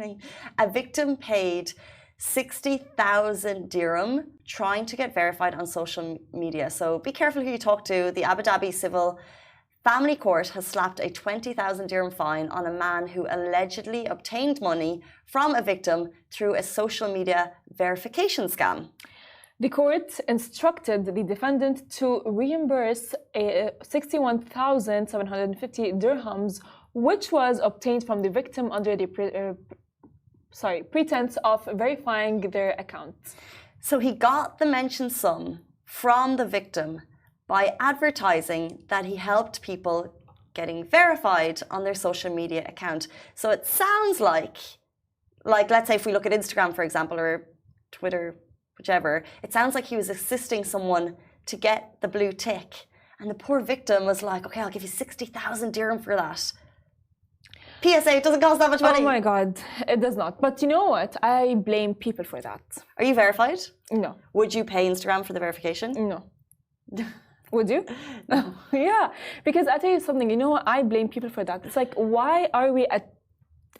morning. A victim paid 60,000 dirham trying to get verified on social media. So be careful who you talk to. The Abu Dhabi Civil Family Court has slapped a 20,000 dirham fine on a man who allegedly obtained money from a victim through a social media verification scam. The court instructed the defendant to reimburse 61,750 dirhams, which was obtained from the victim under the pretense of verifying their account. So he got the mentioned sum from the victim by advertising that he helped people getting verified on their social media account. So it sounds like let's say if we look at Instagram, for example, or Twitter, whichever, it sounds like he was assisting someone to get the blue tick. And the poor victim was like, okay, I'll give you 60,000 dirham for that. PSA, it doesn't cost that much money. Oh my God, it does not. But you know what? I blame people for that. Are you verified? No. Would you pay Instagram for the verification? No. Would you? No. Yeah, because I tell you something, you know what? I blame people for that. It's like, why are we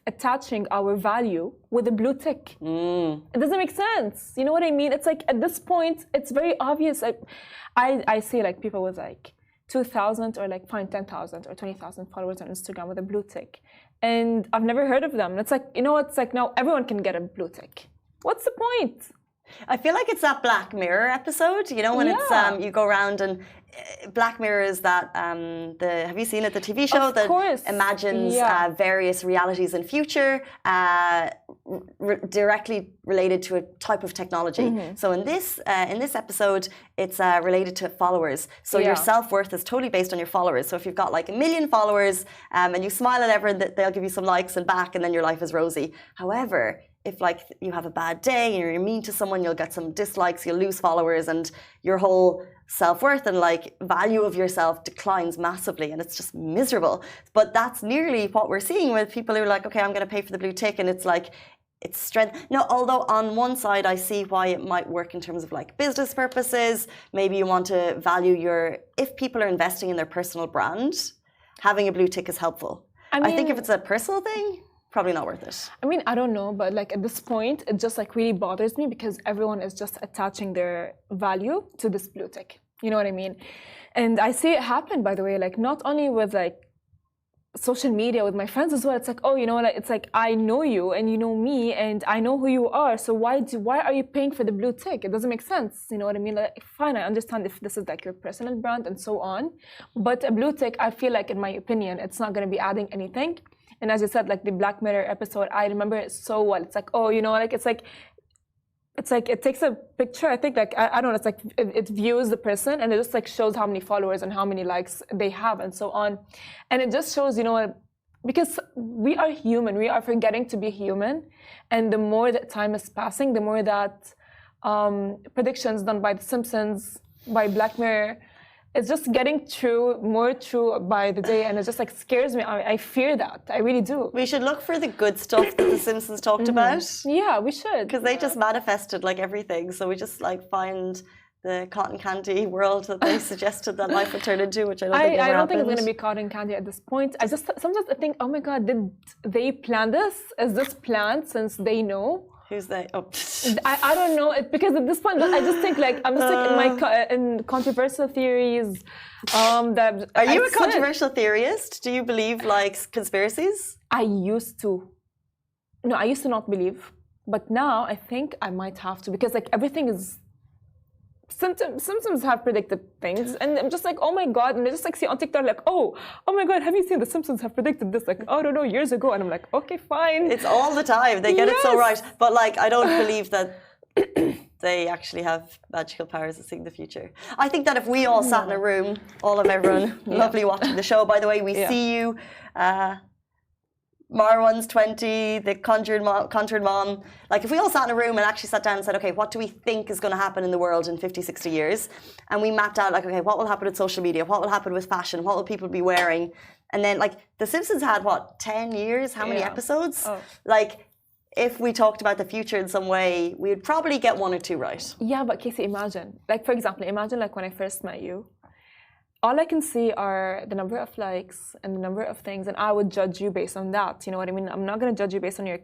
attaching our value with a blue tick? It doesn't make sense. You know what I mean? It's like, at this point, it's very obvious. I see like people with like 2,000 or like fine 10,000 or 20,000 followers on Instagram with a blue tick. And I've never heard of them. And it's like, you know what? It's like, now everyone can get a blue tick. What's the point? I feel like it's that Black Mirror episode, you know, when it's you go around and Black Mirror is that have you seen it, the TV show that imagines various realities in future directly related to a type of technology. So in this episode, it's related to followers. So your self-worth is totally based on your followers. So if you've got like 1 million followers and you smile at everyone, they'll give you some likes and back, and then your life is rosy. However, if like you have a bad day and you're mean to someone, you'll get some dislikes, you'll lose followers, and your whole self-worth and like value of yourself declines massively, and it's just miserable. But that's nearly what we're seeing with people who are like, okay, I'm going to pay for the blue tick, and it's like, it's strength. No, although on one side I see why it might work in terms of like business purposes. Maybe you want to value if people are investing in their personal brand, having a blue tick is helpful. I think if it's a personal thing, probably not worth it. I mean, I don't know, but like at this point, it just like really bothers me because everyone is just attaching their value to this blue tick. You know what I mean? And I see it happen, by the way, like not only with like social media, with my friends as well. It's like, oh, you know what? It's like, I know you and you know me and I know who you are. So why are you paying for the blue tick? It doesn't make sense. You know what I mean? Like, fine, I understand if this is like your personal brand and so on. But a blue tick, I feel like, in my opinion, it's not going to be adding anything. And as you said, like the Black Mirror episode, I remember it so well. It's like, oh, you know, like it's like it takes a picture. I think like I don't know. It's like it views the person and it just like shows how many followers and how many likes they have and so on. And it just shows, you know, because we are human, we are forgetting to be human. And the more that time is passing, the more that predictions done by The Simpsons, by Black Mirror, it's just getting more true by the day, and it just like scares me. I fear that. I really do. We should look for the good stuff that The Simpsons talked about. Yeah, we should. Because they just manifested like everything. So we just like find the cotton candy world that they suggested that life would turn into, which I don't think I don't think it's going to be cotton candy at this point. I just sometimes I think, oh my God, did they plan this? Is this planned since they know? Who's they? Oh, I don't know. Because at this point, I just think like I'm just like in controversial theories. That are you a controversial theorist? Do you believe like conspiracies? I used to. No, I used to not believe, but now I think I might have to because like everything is. Simpsons have predicted things, and I'm just like, oh my God, and I just like see on TikTok like, oh my God, have you seen The Simpsons have predicted this like, I don't know, years ago, and I'm like, okay, fine. It's all the time. They get it so right, but like, I don't believe that they actually have magical powers of seeing the future. I think that if we all sat in a room, all of everyone, lovely watching the show. By the way, we see you. Marwan's 20, the Conjured Mom. Like, if we all sat in a room and actually sat down and said, okay, what do we think is going to happen in the world in 50, 60 years? And we mapped out, like, okay, what will happen with social media? What will happen with fashion? What will people be wearing? And then, like, The Simpsons had, 10 years? How many episodes? Oh. Like, if we talked about the future in some way, we would probably get 1 or 2 right. Yeah, but Casey, imagine. Like, for example, imagine, like, when I first met you. All I can see are the number of likes and the number of things, and I would judge you based on that. You know what I mean? I'm not going to judge you based on your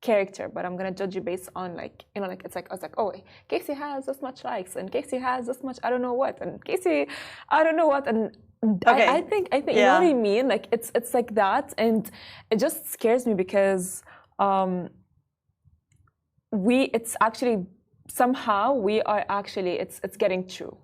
character, but I'm gonna judge you based on like, you know, like it's like I was like, oh, Casey has this much likes, and Casey has this much I don't know what, and Casey I don't know what, and I think you know what I mean. Like it's like that, and it just scares me because it's actually somehow we are actually it's getting true.